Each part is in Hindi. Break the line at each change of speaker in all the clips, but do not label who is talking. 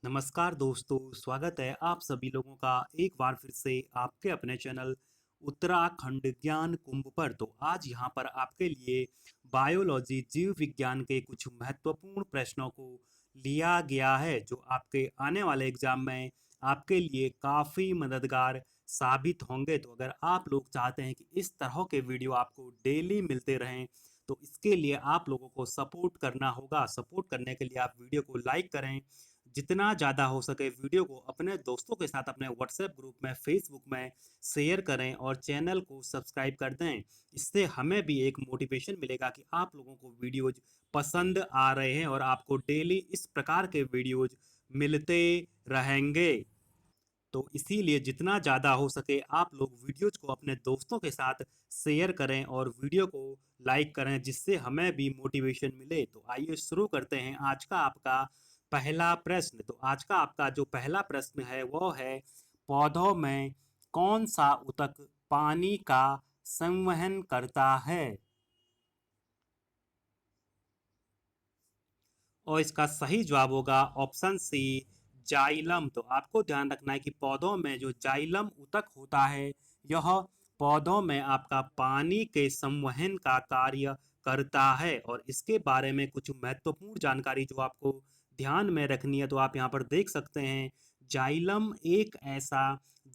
नमस्कार दोस्तों, स्वागत है आप सभी लोगों का एक बार फिर से आपके अपने चैनल उत्तराखंड ज्ञान कुंभ पर। तो आज यहाँ पर आपके लिए बायोलॉजी जीव विज्ञान के कुछ महत्वपूर्ण प्रश्नों को लिया गया है जो आपके आने वाले एग्जाम में आपके लिए काफ़ी मददगार साबित होंगे। तो अगर आप लोग चाहते हैं कि इस तरह के वीडियो आपको डेली मिलते रहें तो इसके लिए आप लोगों को सपोर्ट करना होगा। सपोर्ट करने के लिए आप वीडियो को लाइक करें, जितना ज़्यादा हो सके वीडियो को अपने दोस्तों के साथ अपने व्हाट्सएप ग्रुप में, फेसबुक में शेयर करें और चैनल को सब्सक्राइब कर दें। इससे हमें भी एक मोटिवेशन मिलेगा कि आप लोगों को वीडियोज पसंद आ रहे हैं और आपको डेली इस प्रकार के वीडियोज मिलते रहेंगे। तो इसीलिए जितना ज़्यादा हो सके आप लोग वीडियोज को अपने दोस्तों के साथ शेयर करें और वीडियो को लाइक करें, जिससे हमें भी मोटिवेशन मिले। तो आइए शुरू करते हैं आज का आपका पहला प्रश्न। तो आज का आपका जो पहला प्रश्न है वो है, पौधों में कौन सा ऊतक पानी का संवहन करता है? और इसका सही जवाब होगा ऑप्शन सी, जाइलम। तो आपको ध्यान रखना है कि पौधों में जो जाइलम ऊतक होता है यह पौधों में आपका पानी के संवहन का कार्य करता है। और इसके बारे में कुछ महत्वपूर्ण जानकारी जो आपको ध्यान में रखनी है तो आप यहाँ पर देख सकते हैं। जाइलम एक ऐसा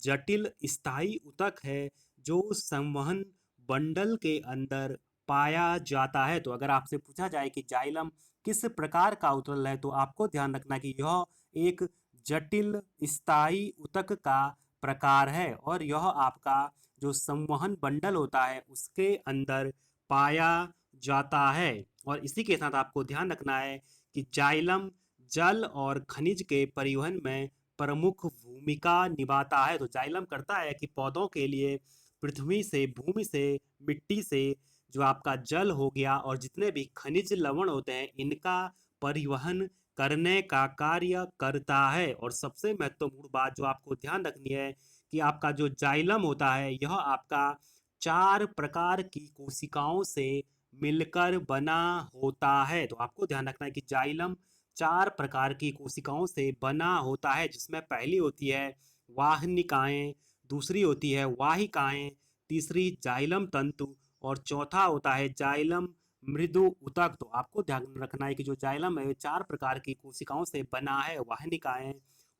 जटिल स्थायी ऊतक है जो संवहन बंडल के अंदर पाया जाता है। तो अगर आपसे पूछा जाए कि जाइलम किस प्रकार का उत्तल है तो आपको ध्यान रखना कि यह एक जटिल स्थायी ऊतक का प्रकार है और यह आपका जो संवहन बंडल होता है उसके अंदर पाया जाता है। और इसी के साथ आपको ध्यान रखना है कि जाइलम जल और खनिज के परिवहन में प्रमुख भूमिका निभाता है। तो जाइलम करता है कि पौधों के लिए पृथ्वी से, भूमि से, मिट्टी से जो आपका जल हो गया और जितने भी खनिज लवण होते हैं इनका परिवहन करने का कार्य करता है। और सबसे महत्वपूर्ण बात जो आपको ध्यान रखनी है कि आपका जो जाइलम होता है यह आपका 4 प्रकार की कोशिकाओं से मिलकर बना होता है। तो आपको ध्यान रखना है कि जाइलम 4 प्रकार की कोशिकाओं से बना होता है, जिसमें पहली होती है वाहनिकाएं, दूसरी होती है वाहिकाएं, तीसरी जाइलम तंतु और चौथा होता है जाइलम मृदु ऊतक। तो आपको ध्यान रखना है कि जो जाइलम है 4 प्रकार की कोशिकाओं से बना है, वाहिनिकाएं,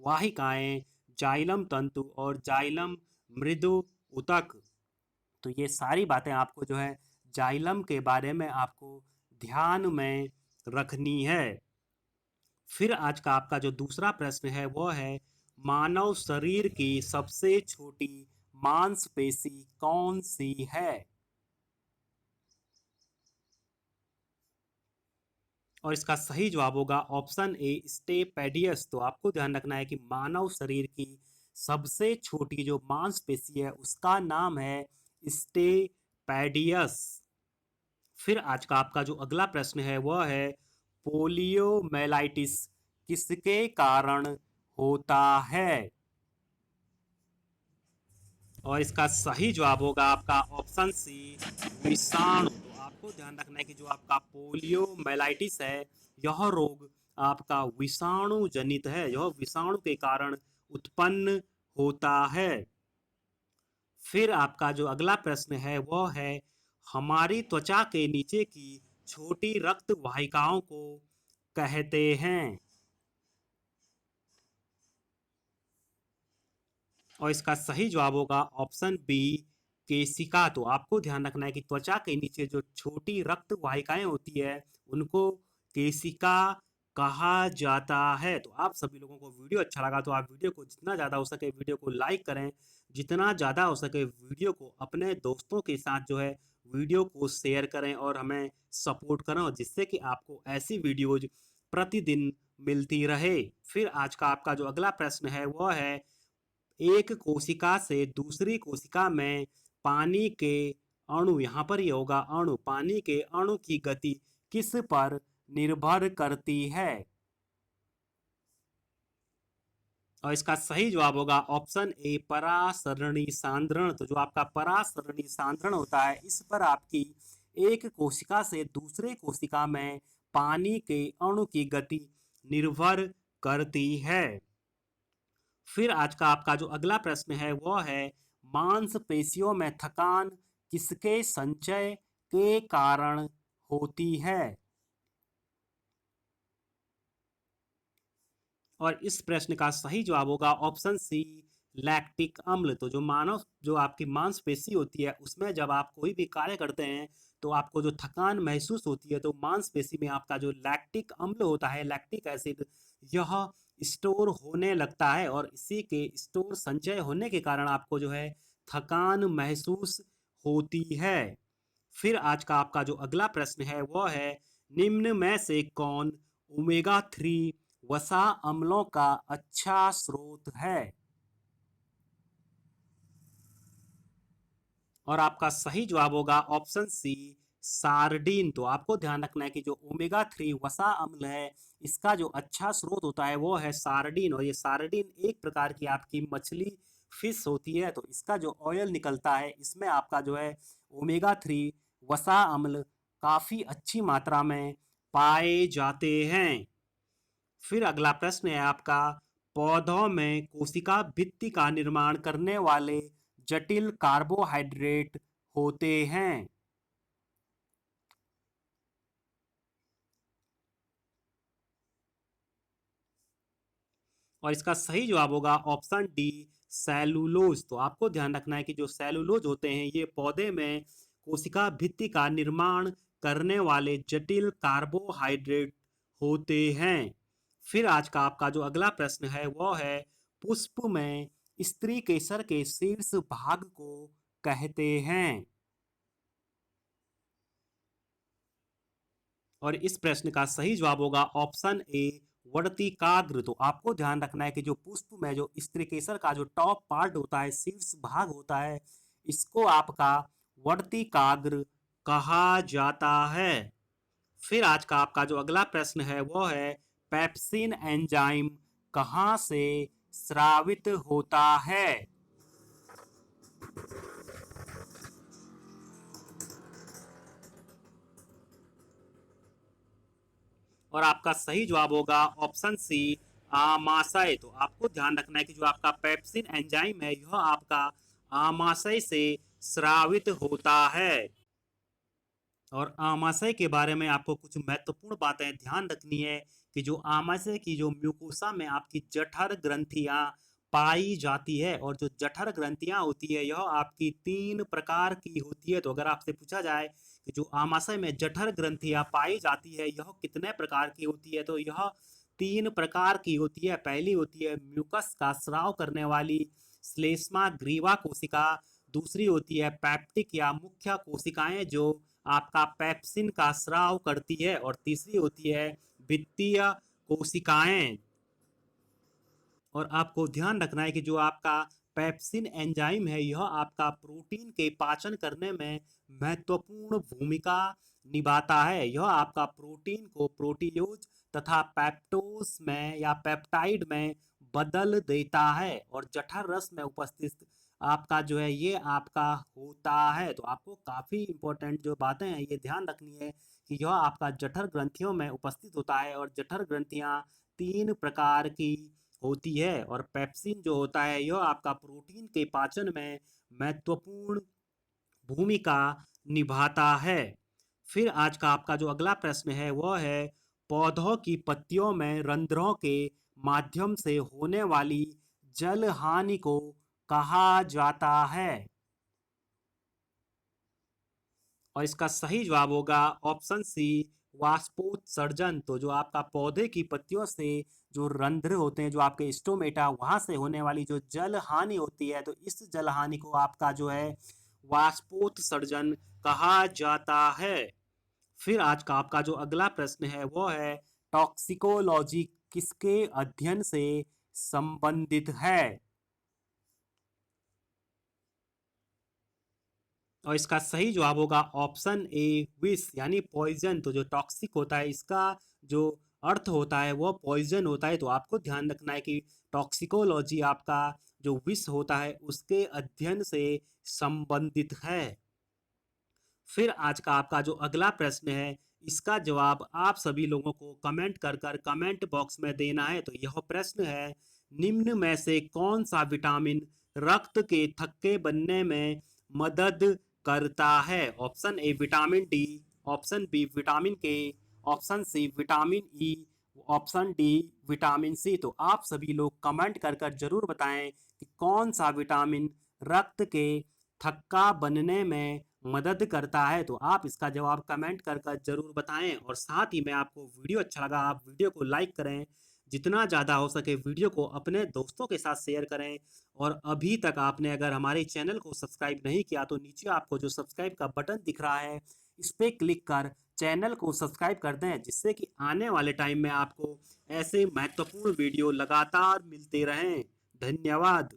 वाहिकाएं, जाइलम तंतु और जाइलम मृदु ऊतक। तो ये सारी बातें आपको जो है जाइलम के बारे में आपको ध्यान में रखनी है। फिर आज का आपका जो दूसरा प्रश्न है वो है, मानव शरीर की सबसे छोटी मांसपेशी कौन सी है? और इसका सही जवाब होगा ऑप्शन ए, स्टेपेडियस। तो आपको ध्यान रखना है कि मानव शरीर की सबसे छोटी जो मांसपेशी है उसका नाम है स्टेपेडियस। फिर आज का आपका जो अगला प्रश्न है वह है, पोलियोमेलाइटिस किसके कारण होता है? और इसका सही जवाब होगा आपका ऑप्शन सी, विषाणु। तो आपको ध्यान रखना है कि जो आपका पोलियोमेलाइटिस है यह रोग आपका विषाणु जनित है, यह विषाणु के कारण उत्पन्न होता है। फिर आपका जो अगला प्रश्न है वह है, हमारी त्वचा के नीचे की छोटी रक्त वाहिकाओं को कहते हैं? और इसका सही जवाब होगा ऑप्शन बी, केशिका। तो आपको ध्यान रखना है कि त्वचा के नीचे जो छोटी रक्त वाहिकाएं होती है उनको केशिका कहा जाता है। तो आप सभी लोगों को वीडियो अच्छा लगा तो आप वीडियो को जितना ज़्यादा हो सके वीडियो को लाइक करें, जितना ज़्यादा हो सके वीडियो को अपने दोस्तों के साथ जो है वीडियो को शेयर करें और हमें सपोर्ट करें, और जिससे कि आपको ऐसी वीडियोज प्रतिदिन मिलती रहे। फिर आज का आपका जो अगला प्रश्न है वह है, एक कोशिका से दूसरी कोशिका में पानी के अणु, यहाँ पर ये होगा अणु, पानी के अणु की गति किस पर निर्भर करती है? और इसका सही जवाब होगा ऑप्शन ए, परासरणी सांद्रण। तो जो आपका परासरणी सांद्रण होता है इस पर आपकी एक कोशिका से दूसरे कोशिका में पानी के अणु की गति निर्भर करती है। फिर आज का आपका जो अगला प्रश्न है वो है, मांसपेशियों में थकान किसके संचय के कारण होती है? और इस प्रश्न का सही जवाब होगा ऑप्शन सी, लैक्टिक अम्ल। तो जो आपकी मांसपेशी होती है उसमें जब आप कोई भी कार्य करते हैं तो आपको जो थकान महसूस होती है, तो मांसपेशी में आपका जो लैक्टिक अम्ल होता है, लैक्टिक एसिड, यह स्टोर होने लगता है और इसी के स्टोर संचय होने के कारण आपको जो है थकान महसूस होती है। फिर आज का आपका जो अगला प्रश्न है वो है, निम्न में से कौन ओमेगा 3 वसा अम्लों का अच्छा स्रोत है? और आपका सही जवाब होगा ऑप्शन सी, सार्डिन। तो आपको ध्यान रखना है कि जो ओमेगा 3 वसा अम्ल है, इसका जो अच्छा स्रोत होता है वो है सार्डिन। और ये सार्डिन एक प्रकार की आपकी मछली, फिश होती है। तो इसका जो ऑयल निकलता है इसमें आपका जो है ओमेगा 3 वसा अम्ल काफ़ी अच्छी मात्रा में पाए जाते हैं। फिर अगला प्रश्न है आपका, पौधों में कोशिका भित्ति का निर्माण करने वाले जटिल कार्बोहाइड्रेट होते हैं। और इसका सही जवाब होगा ऑप्शन डी, सेलुलोज। तो आपको ध्यान रखना है कि जो सेलुलोज होते हैं ये पौधे में कोशिका भित्ति का निर्माण करने वाले जटिल कार्बोहाइड्रेट होते हैं। फिर आज का आपका जो अगला प्रश्न है वो है, पुष्प में स्त्री केसर के शीर्ष भाग को कहते हैं। और इस प्रश्न का सही जवाब होगा ऑप्शन ए, वर्तिकाग्र। तो आपको ध्यान रखना है कि जो पुष्प में जो स्त्रीकेसर का जो टॉप पार्ट होता है, शीर्ष भाग होता है, इसको आपका वर्तिकाग्र कहा जाता है। फिर आज का आपका जो अगला प्रश्न है वो है, पेप्सिन एंजाइम कहाँ से स्रावित होता है? और आपका सही जवाब होगा ऑप्शन सी, आमाशय। तो आपको ध्यान रखना है कि जो आपका पेप्सिन एंजाइम है यह आपका आमाशय से स्रावित होता है। और आमाशय के बारे में आपको कुछ महत्वपूर्ण बातें ध्यान रखनी है कि जो आमाशय की जो म्यूकोसा में आपकी जठर ग्रंथियां पाई जाती है, और जो जठर ग्रंथियां होती है यह आपकी 3 प्रकार की होती है। तो अगर आपसे पूछा जाए कि जो आमाशय में जठर ग्रंथियां पाई जाती है यह कितने प्रकार की होती है, तो यह 3 प्रकार की होती है। पहली होती है म्यूकस का स्राव करने वाली श्लेष्मा ग्रीवा कोशिका, दूसरी होती है पैप्टिक या मुख्य कोशिकाएं जो आपका पेप्सिन का स्राव करती है, और तीसरी होती है भित्तीय कोशिकाएं। और आपको ध्यान रखना है कि जो आपका पेप्सिन एंजाइम है यह आपका प्रोटीन के पाचन करने में महत्वपूर्ण भूमिका निभाता है। यह आपका प्रोटीन को प्रोटीओज तथा पेप्टोस में या पेप्टाइड में बदल देता है, और जठर रस में उपस्थित आपका जो है ये आपका होता है। तो आपको काफ़ी इंपॉर्टेंट जो बातें हैं ये ध्यान रखनी है कि यह आपका जठर ग्रंथियों में उपस्थित होता है, और जठर ग्रंथियां 3 प्रकार की होती है। और पेप्सिन जो होता है यह आपका प्रोटीन के पाचन में महत्वपूर्ण भूमिका निभाता है। फिर आज का आपका जो अगला प्रश्न है वह है, पौधों की पत्तियों में रंध्रों के माध्यम से होने वाली जल हानि को कहा जाता है? और इसका सही जवाब होगा ऑप्शन सी, वाष्पोत्सर्जन। तो जो आपका पौधे की पत्तियों से जो रंध्र होते हैं, जो आपके स्टोमेटा, वहां से होने वाली जो जल हानि होती है, तो इस जल हानि को आपका जो है वाष्पोत्सर्जन कहा जाता है। फिर आज का आपका जो अगला प्रश्न है वो है, टॉक्सिकोलॉजी किसके अध्ययन से संबंधित है? और इसका सही जवाब होगा ऑप्शन ए, विष यानी पॉइजन। तो जो टॉक्सिक होता है इसका जो अर्थ होता है वो पॉइजन होता है। तो आपको ध्यान रखना है कि टॉक्सिकोलॉजी आपका जो विष होता है उसके अध्ययन से संबंधित है। फिर आज का आपका जो अगला प्रश्न है, इसका जवाब आप सभी लोगों को कमेंट कर कर कमेंट बॉक्स में देना है। तो यह प्रश्न है, निम्न में से कौन सा विटामिन रक्त के थक्के बनने में मदद करता है? Option A vitamin D, option B vitamin K, option C vitamin E, option D vitamin C. तो आप सभी लोग कमेंट कर कर जरूर बताएं कि कौन सा विटामिन रक्त के थक्का बनने में मदद करता है। तो आप इसका जवाब कमेंट कर कर जरूर बताएं। और साथ ही में आपको वीडियो अच्छा लगा, आप वीडियो को लाइक करें, जितना ज़्यादा हो सके वीडियो को अपने दोस्तों के साथ शेयर करें। और अभी तक आपने अगर हमारे चैनल को सब्सक्राइब नहीं किया तो नीचे आपको जो सब्सक्राइब का बटन दिख रहा है इस पर क्लिक कर चैनल को सब्सक्राइब कर दें, जिससे कि आने वाले टाइम में आपको ऐसे महत्वपूर्ण वीडियो लगातार मिलते रहें। धन्यवाद।